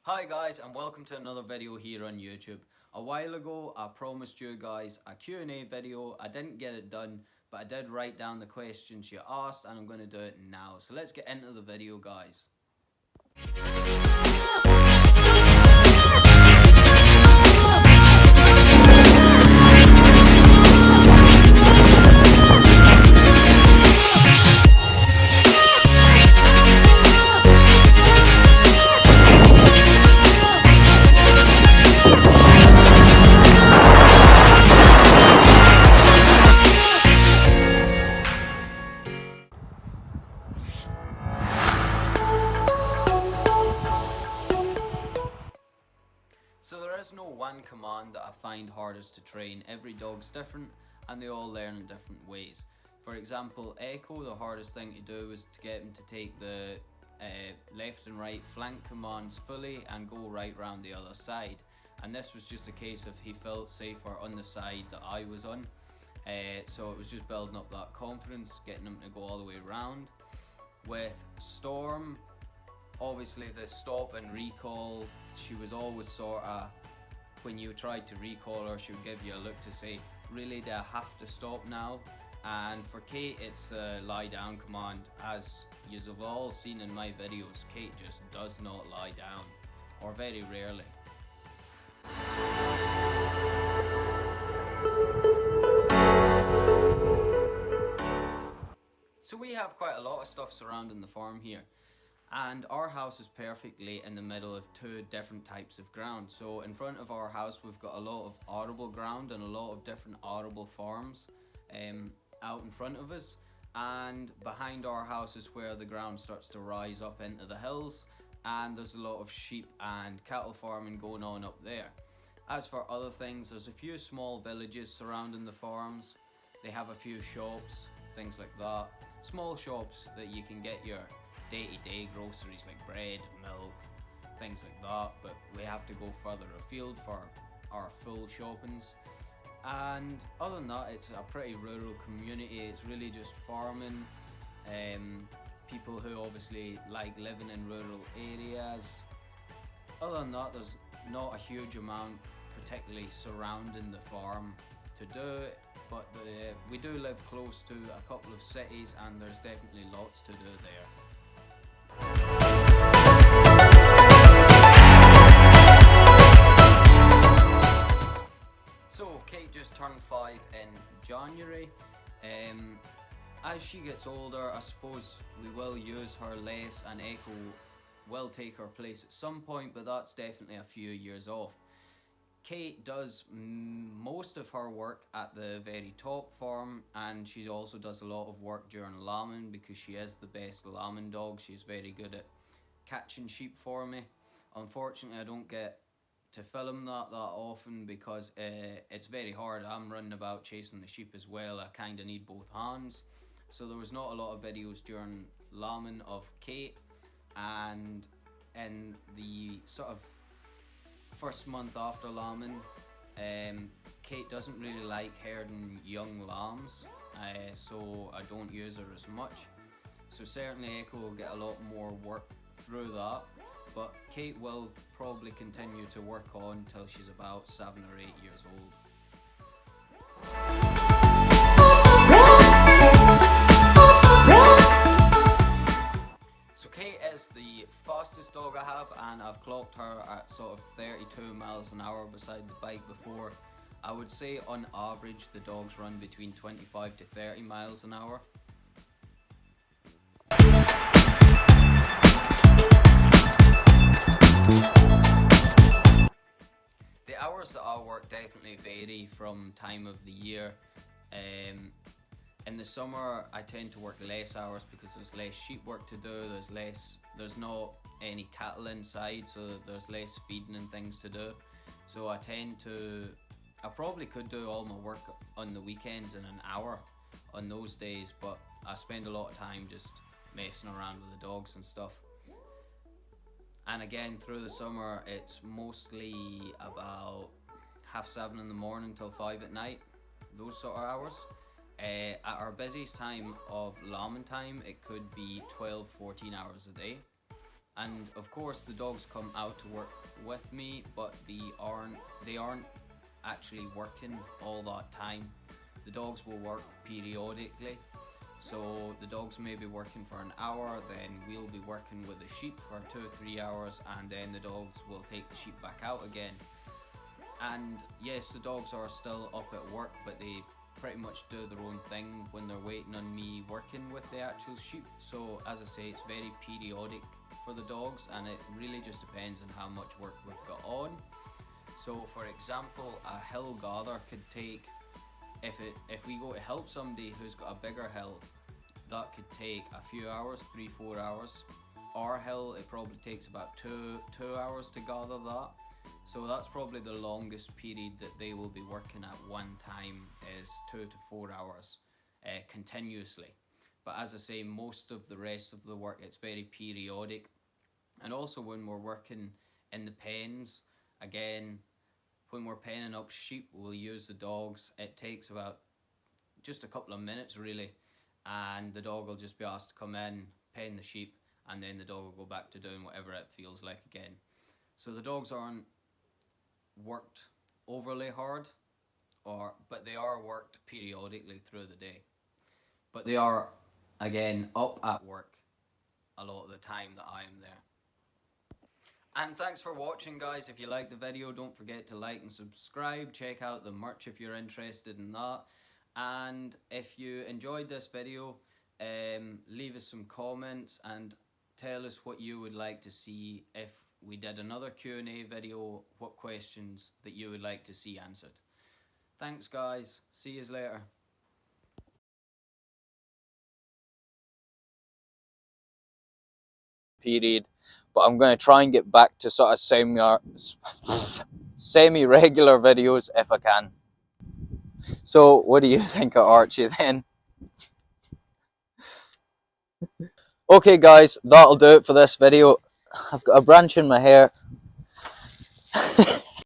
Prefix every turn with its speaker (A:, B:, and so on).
A: Hi guys, and welcome to another video here on YouTube. A while ago I promised you guys a Q&A video. I didn't get it done, but I did write down the questions you asked and I'm going to do it now. So let's get into the video, guys. So there is no one command that I find hardest to train. Every dog's different and they all learn in different ways. For example, Echo, the hardest thing to do was to get him to take the left and right flank commands fully and go right round the other side. And this was just a case of he felt safer on the side that I was on. So it was just building up that confidence, getting him to go all the way around. With Storm, obviously the stop and recall, she was always sort of, when you tried to recall her, she would give you a look to say, really, do I have to stop now? And for Kate, it's a lie down command. As you've all seen in my videos, Kate just does not lie down, or very rarely. So we have quite a lot of stuff surrounding the farm here. And our house is perfectly in the middle of two different types of ground. So in front of our house we've got a lot of arable ground and a lot of different arable farms out in front of us. And behind our house is where the ground starts to rise up into the hills, and there's a lot of sheep and cattle farming going on up there. As for other things, there's a few small villages surrounding the farms. They have a few shops, things like that. Small shops that you can get your day-to-day groceries like bread, milk, things like that, but we have to go further afield for our full shoppings. And other than that, it's a pretty rural community. It's really just farming, people who obviously like living in rural areas. Other than that, there's not a huge amount particularly surrounding the farm to do, but we do live close to a couple of cities and there's definitely lots to do there. So Kate just turned 5 in January. As she gets older, I suppose we will use her less and Echo will take her place at some point, but that's definitely a few years off. Kate does most of her work at the very top farm, and she also does a lot of work during lambing because she is the best lambing dog. She's very good at catching sheep for me. Unfortunately, I don't get to film that often because it's very hard. I'm running about chasing the sheep as well. I kind of need both hands. So there was not a lot of videos during lambing of Kate, and in the sort of first month after lambing, Kate doesn't really like herding young lambs, so I don't use her as much. So certainly Echo will get a lot more work through that, but Kate will probably continue to work on till she's about 7 or 8 years old. So Kate is the fastest dog I have, and I've clocked her at sort of 32 miles an hour beside the bike before. I would say on average the dogs run between 25 to 30 miles an hour. The hours that I work definitely vary from time of the year. In the summer I tend to work less hours because there's less sheep work to do, there's not any cattle inside, so there's less feeding and things to do. So I probably could do all my work on the weekends in an hour on those days, but I spend a lot of time just messing around with the dogs and stuff. And again, through the summer it's mostly about 7:30 in the morning till 5 at night, those sort of hours. At our busiest time of lambing time, it could be 12-14 hours a day. And of course the dogs come out to work with me, but they aren't actually working all that time. The dogs will work periodically. So the dogs may be working for an hour, then we'll be working with the sheep for 2 or 3 hours, and then the dogs will take the sheep back out again. And yes, the dogs are still up at work, but they pretty much do their own thing when they're waiting on me working with the actual sheep. So as I say, it's very periodic for the dogs, and it really just depends on how much work we've got on. So for example, a hill gather could take, if we go to help somebody who's got a bigger hill, that could take a few hours, 3-4 hours. Our hill, it probably takes about two hours to gather that. So that's probably the longest period that they will be working at one time, is 2 to 4 hours continuously. But as I say, most of the rest of the work, it's very periodic. And also when we're working in the pens, again, when we're penning up sheep, we'll use the dogs. It takes about just a couple of minutes really, and the dog will just be asked to come in, pen the sheep, and then the dog will go back to doing whatever it feels like again. So the dogs aren't worked overly hard, but they are worked periodically through the day. But they are, again, up at work a lot of the time that I am there. And thanks for watching, guys. If you liked the video, don't forget to like and subscribe. Check out the merch if you're interested in that. And if you enjoyed this video, leave us some comments and tell us what you would like to see. If we did another Q&A video, what questions that you would like to see answered. Thanks, guys. See you later.
B: Period, but I'm going to try and get back to sort of semi-regular videos if I can. So what do you think of Archie then? Okay guys, that'll do it for this video. I've got a branch in my hair.